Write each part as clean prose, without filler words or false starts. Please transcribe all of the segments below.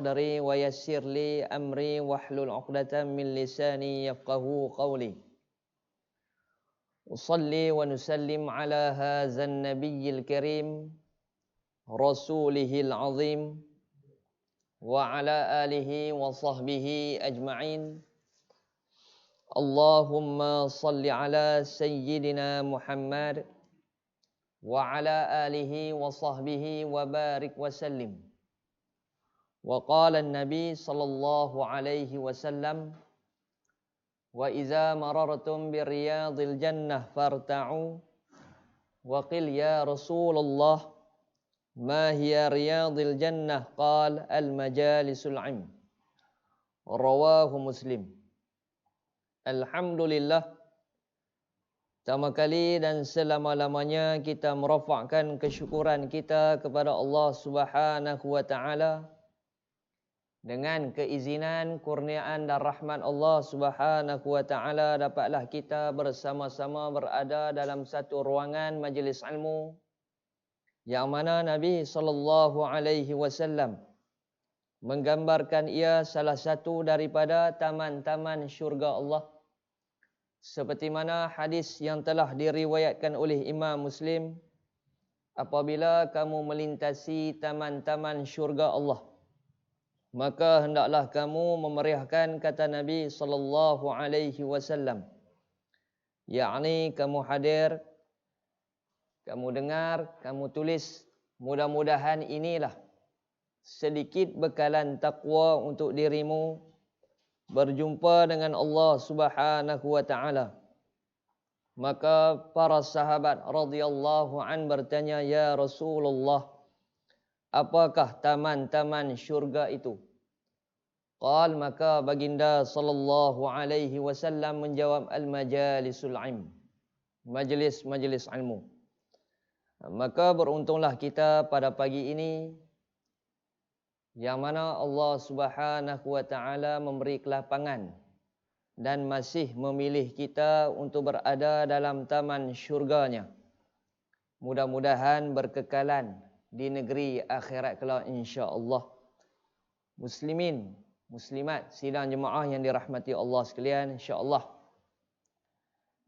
Dari wa yassir li amri wahlul 'uqdatam min lisani yafqahu qawli. Usalli wa nusallim ala hadzal nabiyyil karim rasulihil azim wa ala alihi wa sahbihi ajma'in. Allahumma salli ala sayyidina Muhammad wa ala alihi wa sahbihi wa barik wa sallim. Wa qala an-nabi sallallahu alaihi wasallam wa iza marartum bi riyadil jannah farta'u wa qil ya Rasulullah ma hiya riyadil jannah qala al majalisul 'ilm rawahu Muslim. Alhamdulillah, pertama kali dan selama-lamanya kita merafakkan kesyukuran kita kepada Allah Subhanahu wa taala. Dengan keizinan, kurniaan dan rahmat Allah Subhanahu wa taala dapatlah kita bersama-sama berada dalam satu ruangan majlis ilmu yang mana Nabi sallallahu alaihi wasallam menggambarkan ia salah satu daripada taman-taman syurga Allah. Seperti mana hadis yang telah diriwayatkan oleh Imam Muslim, apabila kamu melintasi taman-taman syurga Allah, maka hendaklah kamu memeriahkan, kata Nabi sallallahu alaihi wasallam, yakni kamu hadir, kamu dengar, kamu tulis. Mudah-mudahan inilah sedikit bekalan takwa untuk dirimu berjumpa dengan Allah Subhanahu wa taala. Maka para sahabat radhiyallahu an bertanya, ya Rasulullah, apakah taman-taman syurga itu? Qal, maka baginda sallallahu alaihi wasallam menjawab, al-majalisul 'ilm, majlis-majlis ilmu. Maka beruntunglah kita pada pagi ini yang mana Allah Subhanahu wa taala memberi kelapangan dan masih memilih kita untuk berada dalam taman syurganya. Mudah-mudahan berkekalan di negeri akhirat kelak insya-Allah. Muslimin, muslimat, sidang jemaah yang dirahmati Allah sekalian, insya-Allah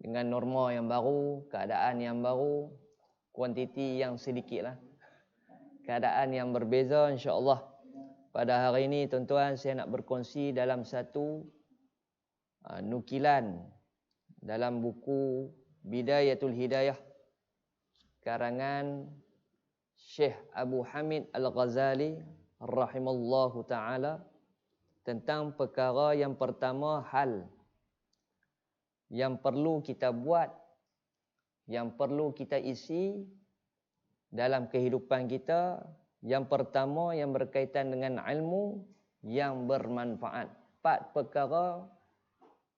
dengan norma yang baru, keadaan yang baru, kuantiti yang sedikitlah, keadaan yang berbeza insya-Allah. Pada hari ini tuan-tuan, saya nak berkongsi dalam satu nukilan dalam buku Bidayatul Hidayah karangan Syekh Abu Hamid Al-Ghazali rahimallahu taala, tentang perkara yang pertama, hal yang perlu kita buat, yang perlu kita isi dalam kehidupan kita. Yang pertama yang berkaitan dengan ilmu yang bermanfaat. 4 perkara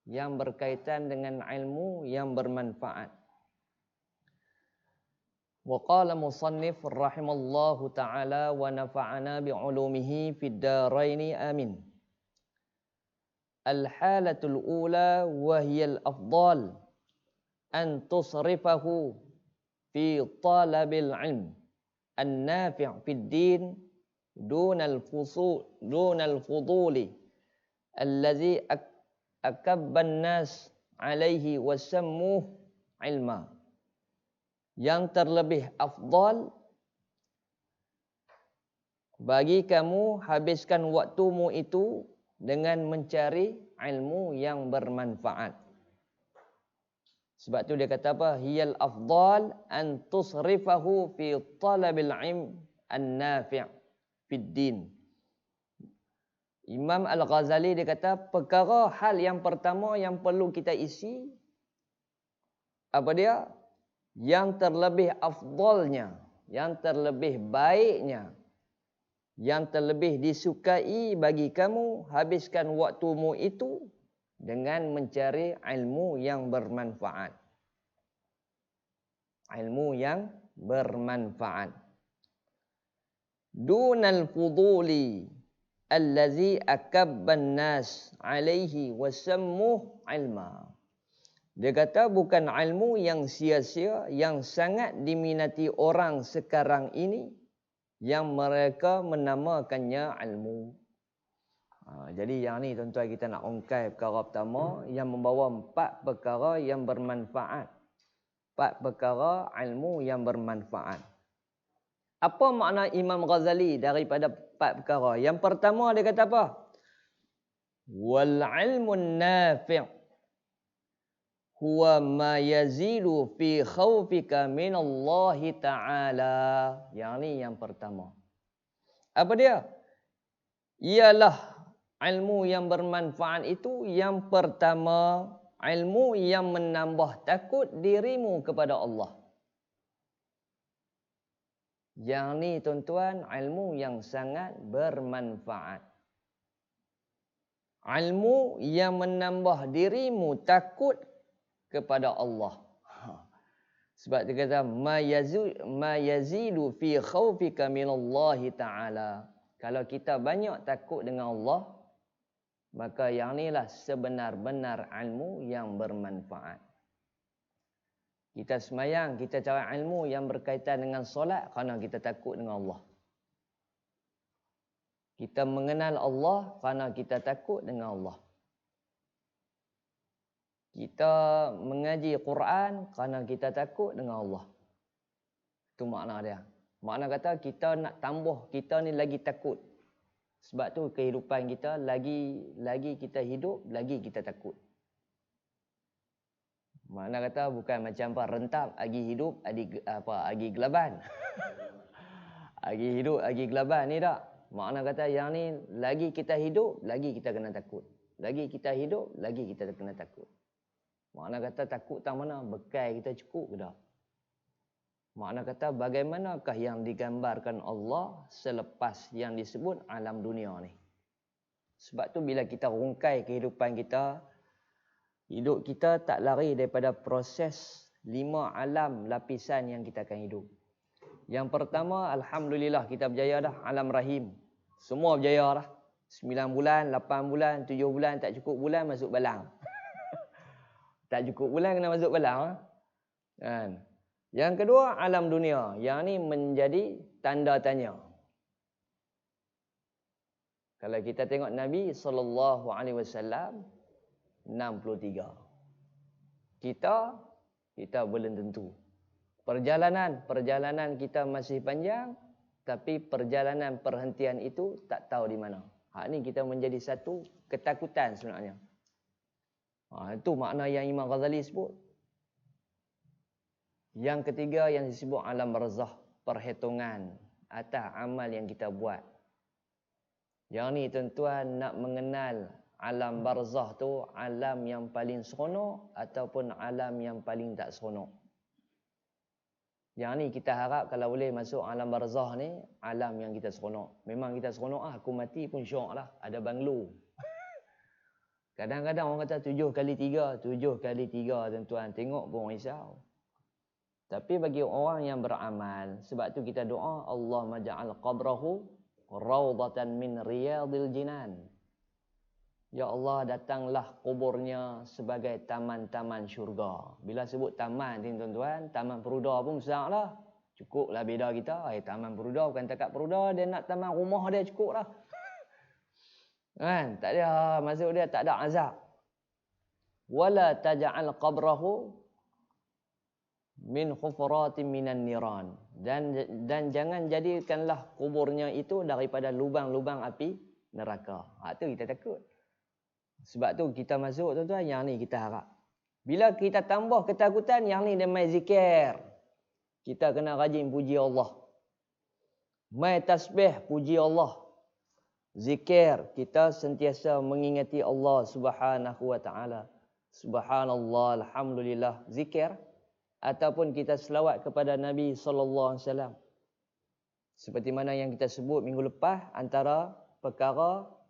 yang berkaitan dengan ilmu yang bermanfaat. Wa qala musannif rahimallahu ta'ala wa nafa'ana bi'ulumihi fid daraini amin. Al-halatul ula wa hiya al-afdal an tusrifahu fi talabil ilm an-nafi' fid din dunal fuduli allazi akabban nas alaihi wasammuh ilma. Yang terlebih afdal bagi kamu habiskan waktumu itu dengan mencari ilmu yang bermanfaat. Sebab tu dia kata apa? Hiyal afdal an tusrifahu fi talabil ilm an-nafi' fid din. Imam Al-Ghazali dia kata perkara hal yang pertama yang perlu kita isi apa dia? Yang terlebih afdalnya, yang terlebih baiknya, yang terlebih disukai bagi kamu, habiskan waktumu itu dengan mencari ilmu yang bermanfaat. Ilmu yang bermanfaat. Dunal fuduli allazi akabban nas alaihi wasammuh ilma. Dia kata bukan ilmu yang sia-sia, yang sangat diminati orang sekarang ini, yang mereka menamakannya ilmu. Jadi yang ni tuan-tuan kita nak ungkai perkara pertama yang membawa 4 perkara yang bermanfaat. 4 perkara ilmu yang bermanfaat. Apa makna Imam Ghazali daripada 4 perkara? Yang pertama dia kata apa? Wal ilmun nafi' huwa ma yazilu fi khawfika min Allah Ta'ala. Yang ni yang pertama. Apa dia? Ialah ilmu yang bermanfaat itu yang pertama, ilmu yang menambah takut dirimu kepada Allah. Yang ni tuan-tuan, ilmu yang sangat bermanfaat. Ilmu yang menambah dirimu takut kepada Allah. Sebab dia kata ma yazidu fi khaufika minallahi ta'ala. Kalau kita banyak takut dengan Allah, maka yang inilah sebenar-benar ilmu yang bermanfaat. Kita semayang, kita cari ilmu yang berkaitan dengan solat kerana kita takut dengan Allah. Kita mengenal Allah kerana kita takut dengan Allah. Kita mengaji Quran kerana kita takut dengan Allah. Itu makna dia. Makna kata kita nak tambah kita ni lagi takut. Sebab tu kehidupan kita lagi kita hidup, lagi kita takut. Makna kata bukan macam apa rentap, agi hidup, agi gelaban. Agi hidup, agi gelaban ni tak. Makna kata yang ni lagi kita hidup, lagi kita kena takut. Lagi kita hidup, lagi kita kena takut. Makna kata takut tak mana? Bekal kita cukup ke tak? Makna kata bagaimanakah yang digambarkan Allah selepas yang disebut alam dunia ni. Sebab tu bila kita rungkai kehidupan kita, hidup kita tak lari daripada proses 5 alam lapisan yang kita akan hidup. Yang pertama, Alhamdulillah kita berjaya dah, alam rahim. Semua berjaya dah. 9 bulan, 8 bulan, 7 bulan, tak cukup bulan masuk balang. Tak cukup bulan kena masuk balang. Kan? Yang kedua, alam dunia. Yang ni menjadi tanda tanya. Kalau kita tengok Nabi SAW, 63. Kita belum tentu. Perjalanan kita masih panjang, tapi perjalanan perhentian itu tak tahu di mana. Hak ni kita menjadi satu ketakutan sebenarnya. Itu makna yang Imam Ghazali sebut. Yang ketiga yang disebut alam barzakh, perhitungan atas amal yang kita buat. Yang ni tuan-tuan nak mengenal alam barzakh tu alam yang paling seronok ataupun alam yang paling tak seronok. Yang ni kita harap kalau boleh masuk alam barzakh ni, alam yang kita seronok. Memang kita seronok aku mati pun syok lah, ada banglo. Kadang-kadang orang kata 7 kali 3 tuan-tuan, tengok pun risau. Tapi bagi orang yang beramal, sebab tu kita doa, Allahumma ja'al qabrahu rawdatan min riyadil jinan. Ya Allah, datanglah kuburnya sebagai taman-taman syurga. Bila sebut taman ni tuan-tuan, taman peruda pun besar lah. Cukuplah beda kita. Taman peruda bukan takat peruda, dia nak taman rumah dia cukup lah. Kan? Tak ada, maksud dia tak ada azab. Wala taj'al qabrahu min khufratin minan niran. Dan jangan jadikanlah kuburnya itu daripada lubang-lubang api neraka. Itu kita takut. Sebab tu kita masuk tuan-tuan, yang ni kita harap. Bila kita tambah ketakutan, yang ni dia mai zikir. Kita kena rajin puji Allah. Mai tasbih, puji Allah. Zikir, kita sentiasa mengingati Allah Subhanahu wa ta'ala. Subhanallah, alhamdulillah, zikir. Ataupun kita selawat kepada Nabi SAW. Seperti mana yang kita sebut minggu lepas, antara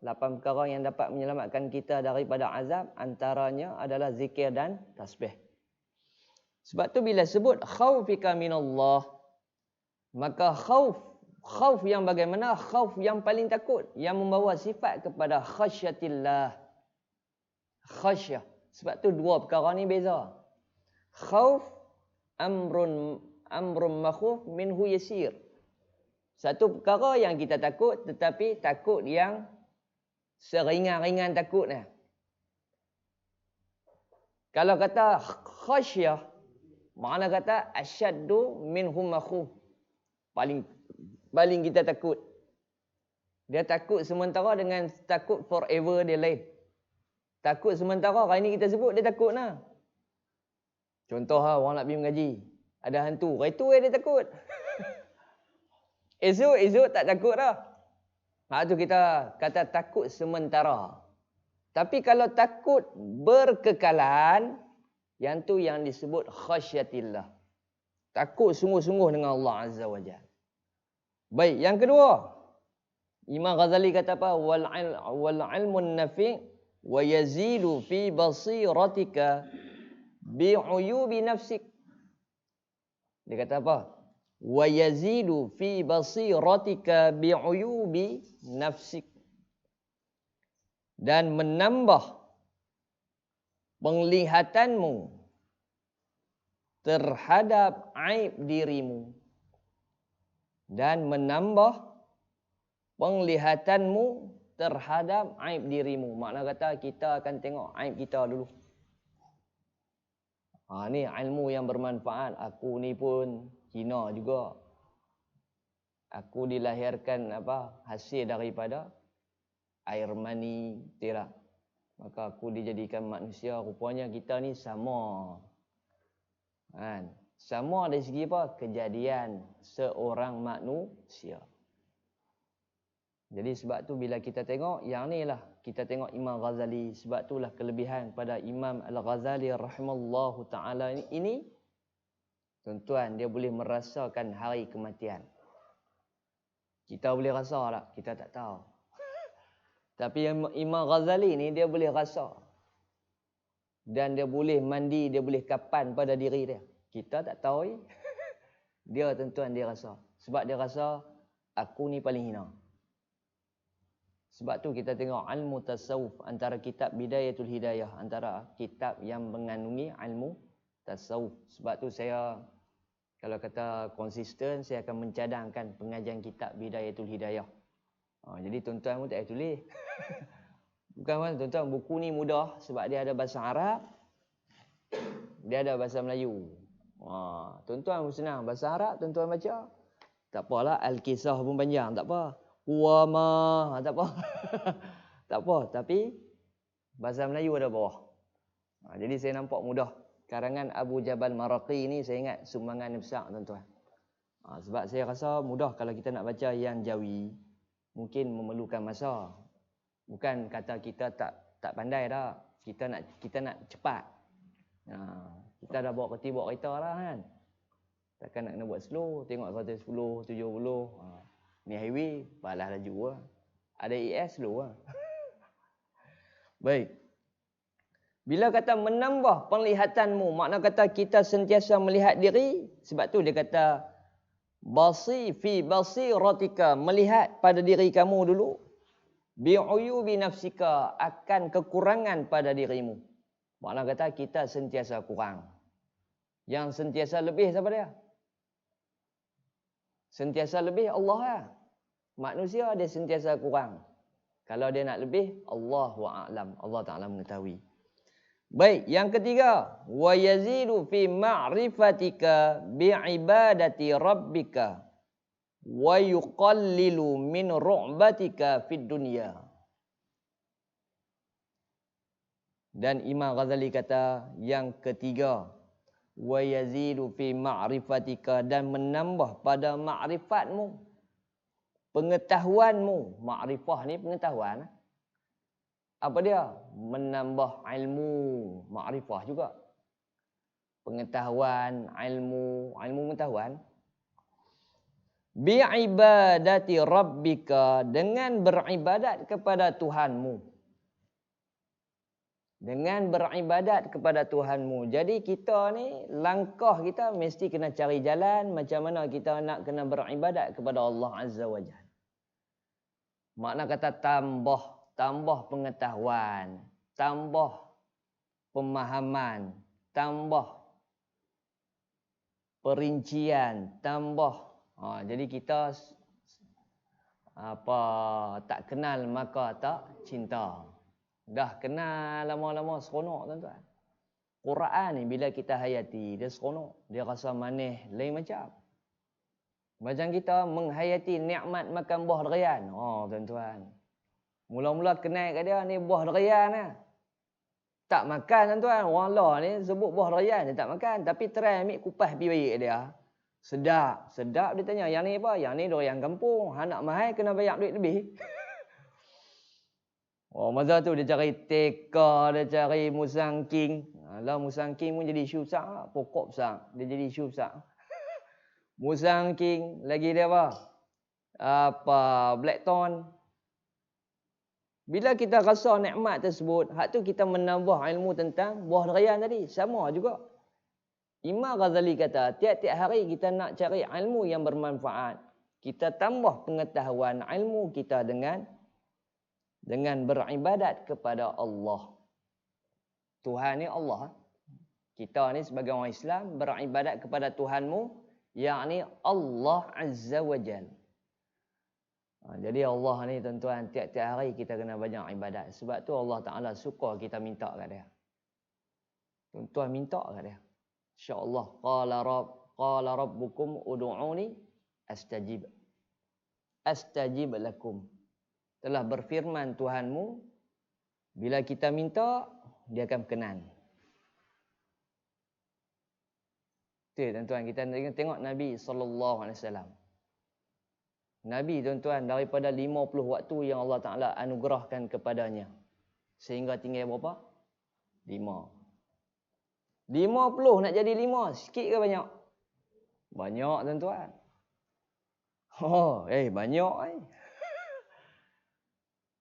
8 perkara yang dapat menyelamatkan kita daripada azab, antaranya adalah zikir dan tasbih. Sebab tu bila sebut khaufika minallah, maka khauf yang bagaimana? Khauf yang paling takut, yang membawa sifat kepada khasyatillah. Khasyah. Sebab tu 2 perkara ni beza. Khauf amrun makhuf minhu yasir. Satu perkara yang kita takut, tetapi takut yang seringan-ringan takut ni. Kalau kata khasyah, makna kata asyaddu minhum makhuf. Paling kita takut. Dia takut sementara dengan takut forever dia lain. Takut sementara, hari ni kita sebut dia takut lah. Contoh lah, orang nak pergi mengaji. Ada hantu, hari tu dia takut. Esok tak takut dah. Tu kita kata takut sementara. Tapi kalau takut berkekalan, yang tu yang disebut khasyatillah. Takut sungguh-sungguh dengan Allah Azza wa Jalla. Baik, yang kedua. Imam Ghazali kata apa? Wal ilmun nafi' wa yazidu fi basiratika bi'uyubi nafsik. Dia kata apa? Wa yazidu fi basiratika bi'uyubi nafsik. Dan menambah penglihatanmu terhadap aib dirimu. Dan menambah penglihatanmu terhadap aib dirimu. Makna kata kita akan tengok aib kita dulu. Ni ilmu yang bermanfaat. Aku ni pun hina juga. Aku dilahirkan hasil daripada air mani, tidak. Maka aku dijadikan manusia. Rupanya kita ni sama. Sama dari segi apa? Kejadian seorang manusia. Jadi sebab tu bila kita tengok yang ni lah, kita tengok Imam Ghazali. Sebab itulah kelebihan pada Imam Al-Ghazali rahimallahu ta'ala ini. Tuan-tuan, dia boleh merasakan hari kematian. Kita boleh rasa tak? Kita tak tahu. Tapi Imam Ghazali ni dia boleh rasa. Dan dia boleh mandi, dia boleh kapan pada diri dia. Kita tak tahu. Dia tuan-tuan dia rasa. Sebab dia rasa aku ni paling hina. Sebab tu kita tengok ilmu tasawuf antara kitab Bidayatul Hidayah, antara kitab yang mengandungi ilmu tasawuf. Sebab tu saya kalau kata konsisten, saya akan mencadangkan pengajian kitab Bidayatul Hidayah. Jadi tuan-tuan pun tak payah tulis. Bukan kan tuan-tuan, buku ni mudah sebab dia ada bahasa Arab, dia ada bahasa Melayu. Tuan-tuan pun senang, bahasa Arab tuan-tuan baca. Tak apalah, Al-Kisah pun panjang, tak apa. Qiyamah, tak apa. Tak apa, tapi bahasa Melayu ada bawah. Jadi saya nampak mudah. Karangan Abu Jabal Maraqi ni saya ingat sumbangan besar tuan-tuan. Sebab saya rasa mudah kalau kita nak baca yang Jawi. Mungkin memerlukan masa. Bukan kata kita tak pandai dah. Kita nak cepat. Kita dah bawa kereta lah kan. Takkan nak kena buat slow. Tengok 110, 70. Ni highway, balas laju lah. Ada ES slow lah. Baik. Bila kata menambah penglihatanmu, makna kata kita sentiasa melihat diri. Sebab tu dia kata fi basiratika, melihat pada diri kamu dulu. Bi'uyubi nafsika, akan kekurangan pada dirimu. Makna kata kita sentiasa kurang. Yang sentiasa lebih siapa dia? Sentiasa lebih Allah lah. Manusia dia sentiasa kurang. Kalau dia nak lebih, Allahu a'lam. Allah Ta'ala mengetahui. Baik, yang ketiga, wa yazidu fi ma'rifatika bi'ibadati rabbika wa yuqallilu min ru'batika fid dunya. Dan Imam Ghazali kata yang ketiga, wa yazidu fi ma'rifatika, dan menambah pada ma'rifatmu, pengetahuanmu. Ma'rifah ni pengetahuan. Apa dia? Menambah ilmu, ma'rifah juga. Pengetahuan, ilmu pengetahuan. Bi'ibadati rabbika, dengan beribadat kepada Tuhanmu. Dengan beribadat kepada Tuhanmu. Jadi kita ni, langkah kita mesti kena cari jalan macam mana kita nak kena beribadat kepada Allah Azza wa Jalla. Makna kata tambah pengetahuan, tambah pemahaman, tambah perincian, tambah. Jadi kita Apa tak kenal maka tak cinta. Dah kenal lama-lama seronok tuan-tuan. Quran ni bila kita hayati dia seronok, dia rasa manis lain macam. Macam kita menghayati nikmat makan buah durian. Oh tuan-tuan. Mula-mula kenal kat dia ni buah durian lah. Tak makan tuan-tuan. Orang lah ni sebut buah durian dia tak makan. Tapi try ambil kupas pergi baik dia. Sedap. Sedap dia tanya. Yang ni apa? Yang ni durian kampung. Hang nak mahal kena bayar duit lebih. Oh masa tu dia cari teka, dia cari musang king. Alah musang king pun jadi isu besar lah. Pokok besar. Dia jadi isu besar. Musang king. Lagi dia apa? Blackthorn. Bila kita rasa nikmat tersebut, hak tu kita menambah ilmu tentang buah durian tadi. Sama juga. Imam Ghazali kata, tiap-tiap hari kita nak cari ilmu yang bermanfaat. Kita tambah pengetahuan ilmu kita dengan beribadat kepada Allah. Tuhan ni Allah. Kita ni sebagai orang Islam beribadat kepada Tuhanmu, yakni Allah Azza wa Jal. Jadi Allah ni tuan-tuan, tiap-tiap hari kita kena banyak ibadat. Sebab tu Allah Ta'ala suka kita minta kat dia. Tuan-tuan minta kat dia. InsyaAllah. Qala rabbukum udu'uni astajib lakum. Telah berfirman Tuhanmu, bila kita minta, dia akan berkenan. Tu tuan-tuan, kita tengok Nabi SAW. Nabi tuan-tuan, daripada 50 waktu yang Allah Ta'ala anugerahkan kepadanya. Sehingga tinggal berapa? 5. 50 nak jadi 5. Sikit ke banyak? Banyak tuan-tuan. Banyak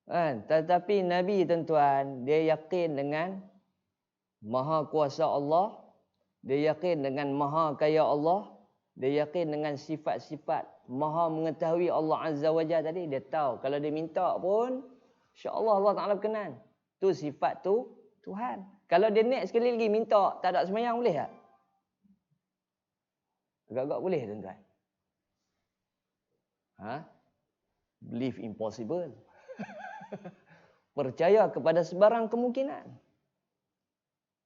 kan? Tetapi Nabi tuan-tuan, dia yakin dengan Maha Kuasa Allah. Dia yakin dengan Maha Kaya Allah. Dia yakin dengan sifat-sifat Maha mengetahui Allah Azza wa Jalla tadi. Dia tahu kalau dia minta pun, insya-Allah Allah Ta'ala berkenan. Tu sifat tu Tuhan. Kalau dia naik sekali lagi minta, tak ada sembahyang boleh tak? Agak-agak boleh tuan-tuan. Believe impossible. Percaya kepada sebarang kemungkinan.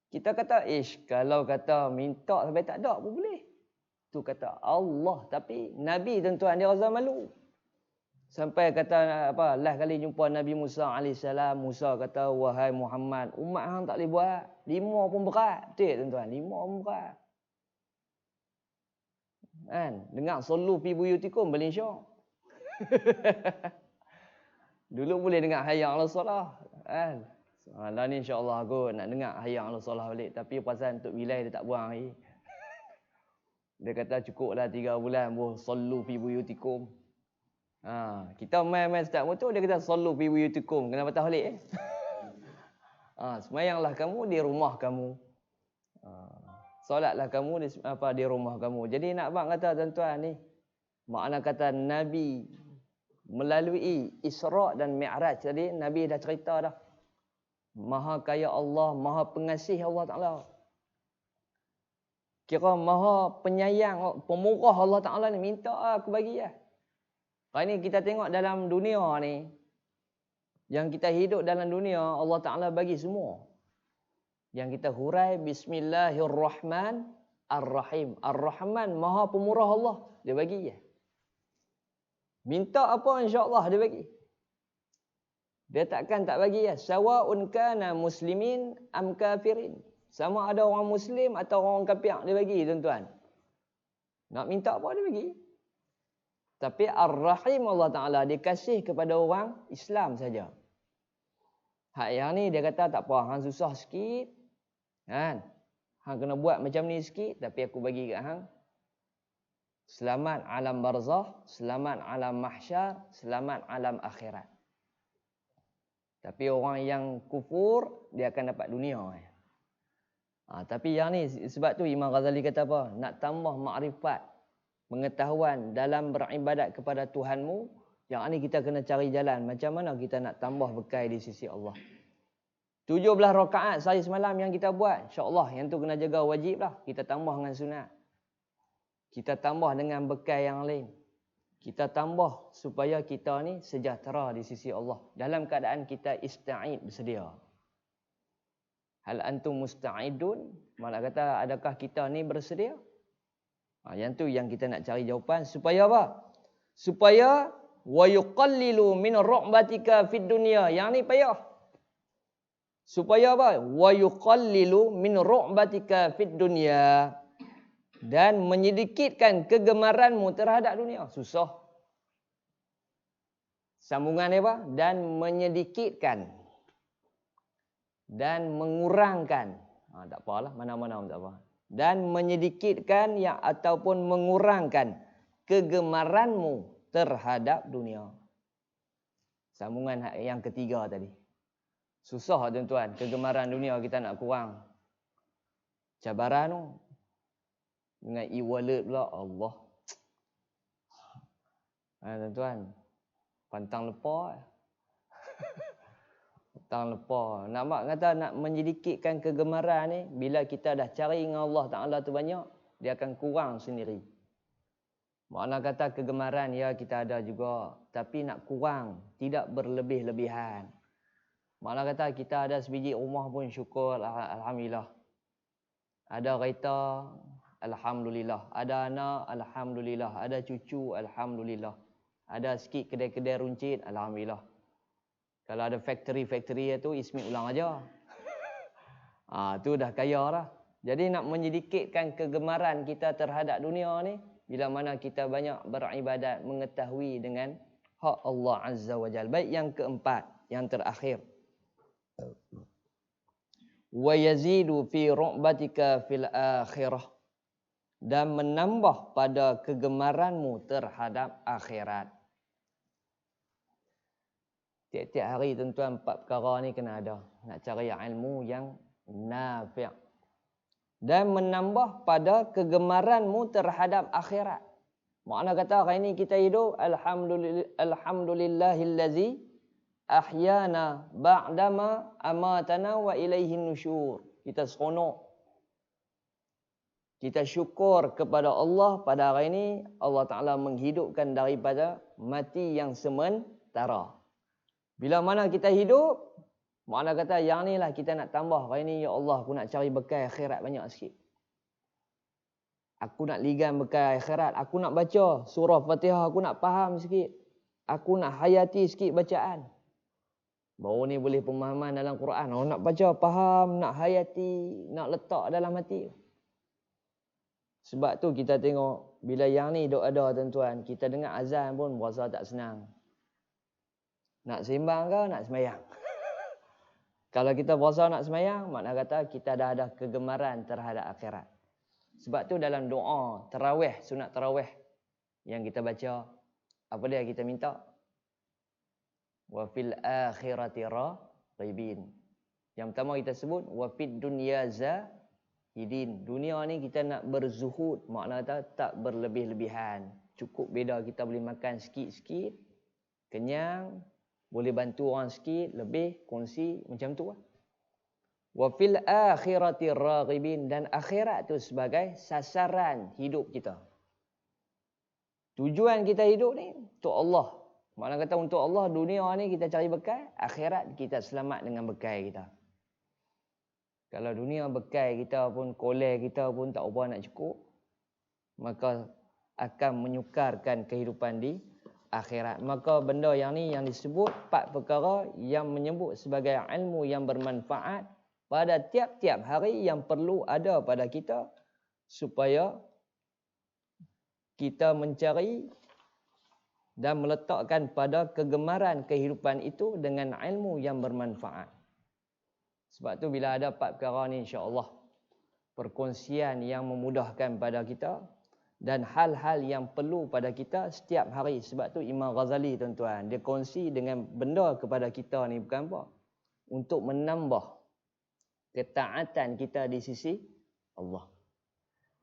Kita kata, kalau kata minta sampai tak ada pun boleh. Tu kata Allah. Tapi Nabi tuan-tuan dia rasa malu. Sampai kata last kali jumpa Nabi Musa AS. Musa kata, wahai Muhammad, umat hang tak boleh buat. 5 pun berat. Betul tuan-tuan, 5 pun berat. Kan? Dengar sallu fi buyutikum balik syok. Dulu boleh dengar hayya 'alas solah. Kan? Lah ni insya-Allah aku nak dengar hayya 'alas solah balik. Tapi pasal untuk wilayah dia tak buang lagi. Dia kata cukuplah 3 bulan sallu fi buyutikum. Kita main-main start motor, dia kata sallu fi buyutikum. Kena patah balik semayanglah kamu di rumah kamu. Solatlah kamu di rumah kamu. Jadi nak abang kata tuan-tuan ni, makna kata Nabi melalui Isra' dan Mi'raj tadi, Nabi dah cerita dah. Maha Kaya Allah, Maha Pengasih Allah Ta'ala. Kira Maha Penyayang, Pemurah Allah Ta'ala ni, minta aku bagi lah. Hari ni kita tengok dalam dunia ni, yang kita hidup dalam dunia, Allah Ta'ala bagi semua. Yang kita hurai, Bismillahirrahmanirrahim. Ar-Rahman, Maha Pemurah Allah, dia bagi je. Minta apa insya-Allah dia bagi. Dia takkan tak bagi ya. Sawa'un kana muslimin am kafirin. Sama ada orang muslim atau orang kafir dia bagi tuan-tuan. Nak minta apa dia bagi. Tapi Ar-Rahim Allah Ta'ala dia kasih kepada orang Islam saja. Hak yang ni dia kata tak apa, hang susah sikit. Kan? Hang kena buat macam ni sikit tapi aku bagi kat hang. Selamat alam barzah, selamat alam mahsyar, selamat alam akhirat. Tapi orang yang kufur, dia akan dapat dunia. Tapi yang ni, sebab tu Imam Ghazali kata apa? Nak tambah makrifat, pengetahuan dalam beribadat kepada Tuhanmu, yang ni kita kena cari jalan. Macam mana kita nak tambah bekal di sisi Allah. 17 rakaat sehari semalam yang kita buat, insya-Allah yang tu kena jaga wajib lah. Kita tambah dengan sunat. Kita tambah dengan bekal yang lain. Kita tambah supaya kita ni sejahtera di sisi Allah. Dalam keadaan kita ista'id, bersedia. Hal antum musta'idun? Malah kata, adakah kita ni bersedia? Yang tu yang kita nak cari jawapan. Supaya apa? Supaya wa yuqallilu min ru'batika fid dunya. Yang ni payah. Supaya apa? Wa yuqallilu min ru'batika fid dunya. Dan menyedikitkan kegemaranmu terhadap dunia. Susah. Sambungan dia apa? Dan menyedikitkan. Dan mengurangkan. Tak apalah, mana-mana tak apa. Dan menyedikitkan yang ataupun mengurangkan kegemaranmu terhadap dunia. Sambungan yang ketiga tadi. Susah tuan-tuan, kegemaran dunia kita nak kurang. Cabaran tu. Dengan e-wallet pula, Allah. Tuan-tuan, pantang lepas. Pantang lepas. Nak kata nak menyedikitkan kegemaran ni, bila kita dah cari dengan Allah Ta'ala tu banyak, dia akan kurang sendiri. Makna kata kegemaran, ya kita ada juga. Tapi nak kurang, tidak berlebih-lebihan. Makna kata kita ada sebiji rumah pun syukur, Alhamdulillah. Ada kereta, Alhamdulillah. Ada anak, Alhamdulillah. Ada cucu, Alhamdulillah. Ada sikit kedai-kedai runcit, Alhamdulillah. Kalau ada factory itu, Ismi ulang aja. Tu dah kaya lah. Jadi nak menyedikitkan kegemaran kita terhadap dunia ni, bila mana kita banyak beribadat, mengetahui dengan hak Allah Azza wa Jalla. Baik, yang keempat, yang terakhir. Wa yazidu fi ru'batika fil akhirah. Dan menambah pada kegemaranmu terhadap akhirat. Tiap-tiap hari tuan-tuan, 4 perkara ni kena ada. Nak cari ilmu yang nafi'. Dan menambah pada kegemaranmu terhadap akhirat. Makna kata hari ni kita hidup, Alhamdulillahillazi ahyana ba'dama amatana wa ilaihin nusyur. Kita seronok. Kita syukur kepada Allah pada hari ini Allah Ta'ala menghidupkan daripada mati yang sementara. Bila mana kita hidup, makna kata yang ni lah kita nak tambah. Hari ini, ya Allah, aku nak cari bekal akhirat banyak sikit. Aku nak ligan bekal akhirat. Aku nak baca surah Fatihah, aku nak faham sikit. Aku nak hayati sikit bacaan. Baru ni boleh pemahaman dalam Quran. Nak baca, faham, nak hayati, nak letak dalam hati. Sebab tu kita tengok, bila yang ni duk ada tuan-tuan, kita dengar azan pun berasa tak senang. Nak sembang ke nak semayang? Kalau kita berasa nak semayang, makna kata kita dah ada kegemaran terhadap akhirat. Sebab tu dalam doa tarawih, sunat tarawih yang kita baca, apa dia kita minta? Wa fil akhirati raghibin. Yang pertama kita sebut wa fid dunya zahidin. Dunia ni kita nak berzuhud, makna tak berlebih-lebihan. Cukup beda kita boleh makan sikit-sikit, kenyang, boleh bantu orang sikit, lebih kongsi macam tu lah. Wa fil akhirati raghibin, dan akhirat tu sebagai sasaran hidup kita. Tujuan kita hidup ni untuk Allah. Makna kata untuk Allah, dunia ni kita cari bekal, akhirat kita selamat dengan bekal kita. Kalau dunia bekal kita pun, kolej kita pun tak apa nak cukup, maka akan menyukarkan kehidupan di akhirat. Maka benda yang ni yang disebut 4 perkara yang menyebut sebagai ilmu yang bermanfaat pada tiap-tiap hari yang perlu ada pada kita supaya kita mencari dan meletakkan pada kegemaran kehidupan itu dengan ilmu yang bermanfaat. Sebab tu bila ada 4 perkara ni, insya-Allah perkongsian yang memudahkan pada kita dan hal-hal yang perlu pada kita setiap hari. Sebab tu Imam Ghazali tuan-tuan, dia kongsi dengan benda kepada kita ni bukan apa? Untuk menambah ketaatan kita di sisi Allah.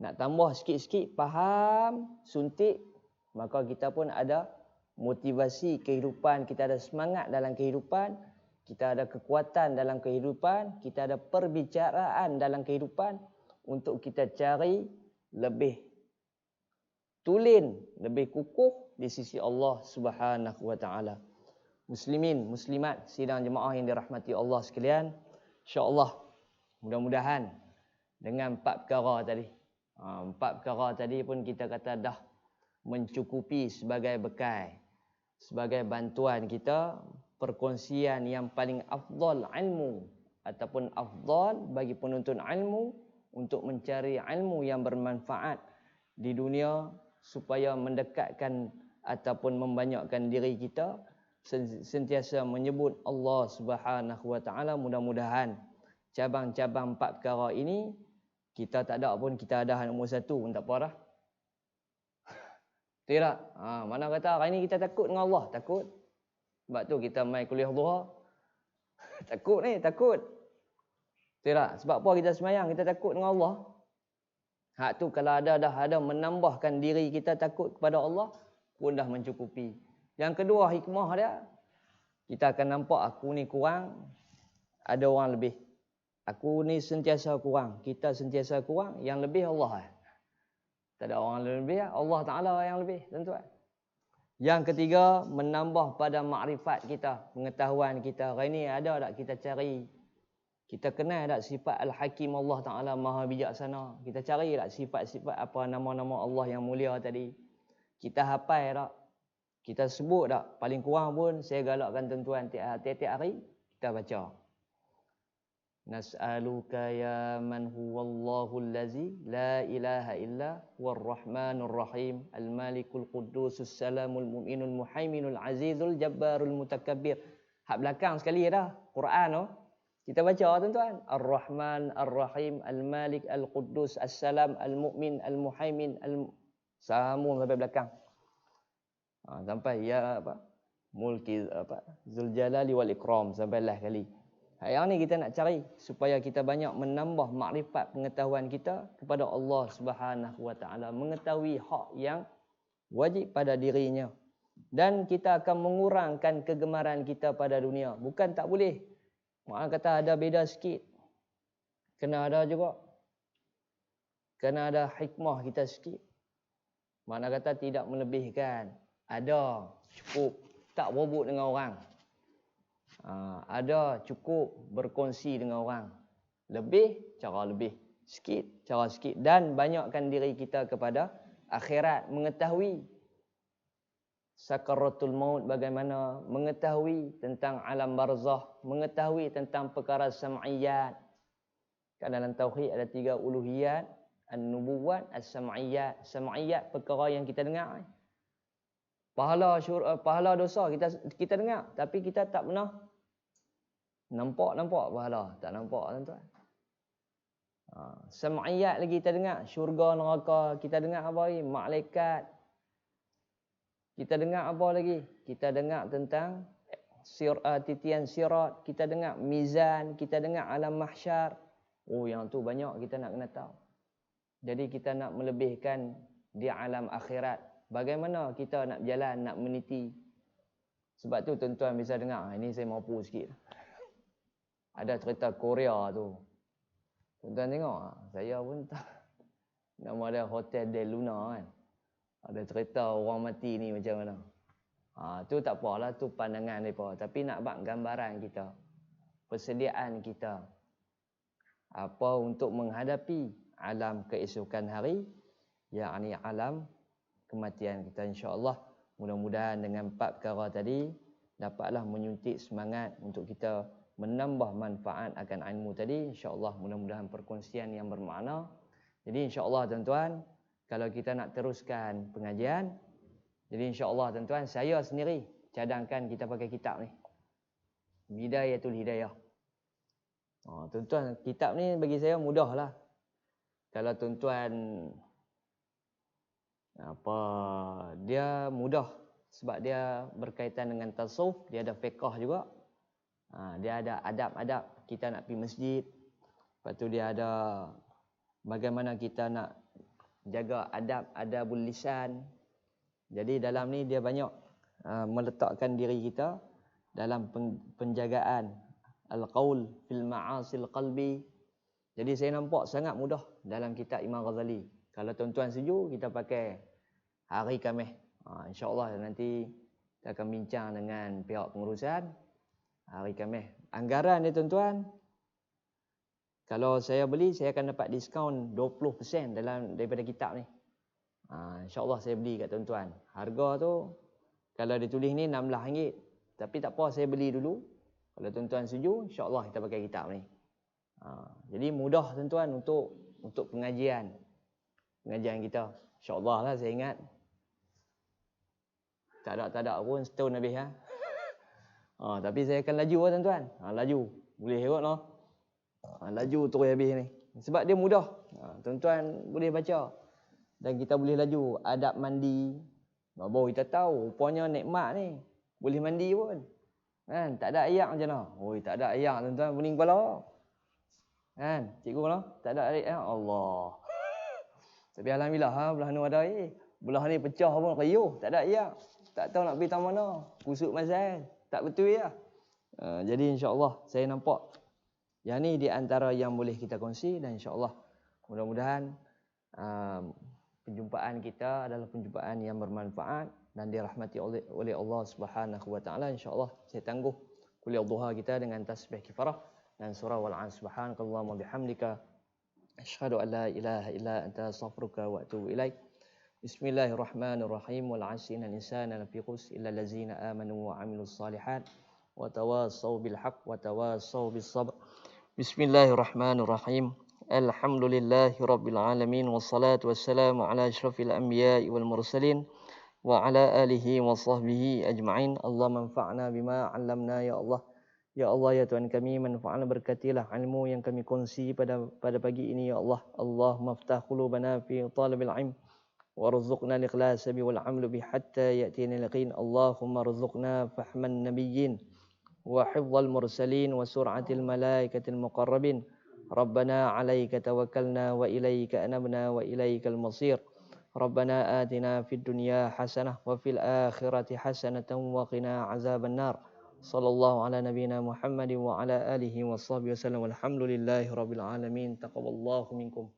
Nak tambah sikit-sikit faham, suntik, maka kita pun ada motivasi kehidupan, kita ada semangat dalam kehidupan, kita ada kekuatan dalam kehidupan, kita ada perbicaraan dalam kehidupan untuk kita cari lebih tulen, lebih kukuh di sisi Allah Subhanahu wa taala. Muslimin, muslimat, sidang jemaah yang dirahmati Allah sekalian, insya-Allah mudah-mudahan dengan 4 perkara tadi. 4 perkara tadi pun kita kata dah mencukupi sebagai bekal, sebagai bantuan kita perkongsian yang paling afdal ilmu ataupun afdal bagi penuntut ilmu untuk mencari ilmu yang bermanfaat di dunia supaya mendekatkan ataupun membanyakkan diri kita sentiasa menyebut Allah Subhanahu wa taala. Mudah-mudahan cabang-cabang 4 perkara ini kita tak ada pun, kita ada anak nombor 1 pun tak apa dah. Tidak. Mana kata hari ni kita takut dengan Allah? Takut. Sebab tu kita mai kuliah duha. Takut ni, takut. Tidak. Sebab apa kita semayang? Kita takut dengan Allah. Hak tu kalau dah ada menambahkan diri kita takut kepada Allah, pun dah mencukupi. Yang kedua, hikmah dia, kita akan nampak aku ni kurang, ada orang lebih. Aku ni sentiasa kurang, kita sentiasa kurang, yang lebih Allah. Tak ada orang lebih, Allah Ta'ala yang lebih, tuan-tuan. Yang ketiga, menambah pada makrifat kita, pengetahuan kita. Hari ni ada tak kita cari? Kita kenal tak sifat Al-Hakim Allah Ta'ala Maha Bijaksana? Kita cari tak sifat-sifat apa nama-nama Allah yang mulia tadi? Kita hafal tak? Kita sebut tak? Paling kurang pun saya galakkan tuan-tuan tiap-tiap hari kita baca. Nas'aluka ya man huwallahu allazi la ilaha illa huwar rahmanur rahim al-malikul quddusus salamul mu'minul muhaiminul azizul jabbarul mutakabbir. Hak belakang sekali dah Quran tu. Kita baca tuan-tuan. Ar-Rahman, Ar-Rahim, Al-Malik, Al-Quddus, As-Salam, Al-Mu'min, Al-Muhaimin, sambung sampai belakang. Sampai ya apa? Mulki apa? Zuljalali wal Ikram sampai lah kali. Yang ni kita nak cari supaya kita banyak menambah makrifat pengetahuan kita kepada Allah Subhanahu wa taala, mengetahui hak yang wajib pada dirinya. Dan kita akan mengurangkan kegemaran kita pada dunia. Bukan tak boleh. Mak kata ada beda sikit. Kena ada juga. Kena ada hikmah kita sikit. Mana kata tidak melebihkan. Ada, cukup. Tak berebut dengan orang. Ada, cukup berkongsi dengan orang. Lebih, cara lebih. Sikit, cara sikit. Dan banyakkan diri kita kepada akhirat. Mengetahui sakaratul maut bagaimana, mengetahui tentang alam barzah, mengetahui tentang perkara sam'iyat. Kan dalam tauhid ada 3 uluhiyat, an-nubuwat, as-sam'iyat. Sam'iyat perkara yang kita dengar. Pahala dosa kita dengar, tapi kita tak pernah nampak pahala, tak nampak tuan-tuan. Sam'iyat lagi kita dengar, syurga neraka, kita dengar apa lagi? Malaikat. Kita dengar apa lagi? Kita dengar tentang titian sirat, kita dengar mizan, kita dengar alam mahsyar. Oh, yang tu banyak kita nak kena tahu. Jadi kita nak melebihkan di alam akhirat. Bagaimana kita nak berjalan, nak meniti. Sebab tu tuan-tuan bisa dengar, ini saya mampu sikit. Ada cerita Korea tu. Tuan-tuan tengok, saya pun tak. Nama dia Hotel Del Luna kan. Ada cerita orang mati ni macam mana. Tu tak apalah, tu pandangan mereka. Tapi nak buat gambaran kita. Persediaan kita. Apa untuk menghadapi alam keesokan hari. Yakni alam kematian kita, insya-Allah. Mudah-mudahan dengan 4 perkara tadi dapatlah menyuntik semangat untuk kita menambah manfaat akan ilmu tadi. InsyaAllah mudah-mudahan perkongsian yang bermakna. Jadi insyaAllah tuan-tuan, kalau kita nak teruskan pengajian, jadi insyaAllah tuan-tuan, saya sendiri cadangkan kita pakai kitab ni. Bidayatul Hidayah. Tuan-tuan, kitab ni bagi saya mudah lah. Kalau tuan-tuan dia mudah sebab dia berkaitan dengan tasawuf, dia ada fiqh juga. Dia ada adab-adab kita nak pergi masjid. Lepas tu dia ada bagaimana kita nak jaga adabul lisan. Jadi dalam ni dia banyak meletakkan diri kita dalam penjagaan al-qaul fil ma'asil qalbi. Jadi saya nampak sangat mudah dalam kitab Imam Ghazali. Kalau tuan-tuan setuju, kita pakai hari Khamis. InsyaAllah nanti kita akan bincang dengan pihak pengurusan hari Khamis. Anggaran ni tuan-tuan, kalau saya beli, saya akan dapat diskaun 20% daripada kitab ni. InsyaAllah saya beli kat tuan-tuan. Harga tu, kalau ditulis ni RM16. Tapi tak apa, saya beli dulu. Kalau tuan-tuan setuju, insyaAllah kita pakai kitab ni. Jadi mudah tuan-tuan untuk pengajian kita. InsyaAllah lah, saya ingat. Tak ada pun setahun habis. Tapi saya akan laju lah tuan-tuan. Laju. Boleh ikut lah. Laju terus habis ni. Sebab dia mudah. Tuan-tuan boleh baca. Dan kita boleh laju. Adab mandi. Baru kita tahu. Rupanya nikmat ni. Boleh mandi pun. Kan? Tak ada ayak macam mana? Tak ada ayak tuan-tuan. Pening kepala. Kan? Cikgu lah. Tak ada ayak. Allah. Tapi alhamdulillah. Belah ni ada air. Belah ni pecah pun riuh. Tak ada ayak. Tak tahu nak pergi tahu mana. Kusuk masal. Tak betul ya. Jadi insyaAllah saya nampak. Yang ni di antara yang boleh kita kongsi. Dan insyaAllah mudah-mudahan penjumpaan kita adalah penjumpaan yang bermanfaat. Dan dirahmati oleh Allah Subhanahu Wa Taala. InsyaAllah saya tangguh kuliah duha kita dengan tasbih kifarah. Dan surah wal-an subhanakallahumma bihamdika. Asyhadu an la ilaha illa anta astaghfiruka wa atubu ilaik. Bismillahirrahmanirrahim. Wal 'asri innal insana lafi khusr illa allazina amanu wa 'amilus solihat wa tawassaw bil haqq wa tawassaw bis sabr. Bismillahirrahmanirrahim. Alhamdulillahi rabbil alamin wassalatu wassalamu ala asyrafil anbiya'i wal mursalin wa ala alihi wa sahbihi ajma'in. Allahumma anfa'na bima 'allamna ya Allah. Ya Allah, ya Tuhan kami, manfaatlah berkatilah ilmu yang kami kongsi pada pagi ini ya Allah. Allahumma ftah qulubana fi talabil ilm warzuqna al-ikhlas wal 'amal bi hatta ya'tina al-yaqin. Allahumma rzuqna fahman nabiyyin wa hifdzal mursalin wa sur'atil malaikatil muqarrabin. Rabbana 'alaika tawakkalna wa ilaika anabna wa ilaikal masir. Rabbana atina fid dunya hasanah wa fil akhirati hasanatan wa qina azaban nar. Sallallahu ala nabiyyina Muhammadin wa ala alihi wa sahbihi wasallam. Walhamdulillahi rabbil alamin. Taqabbalallahu minkum.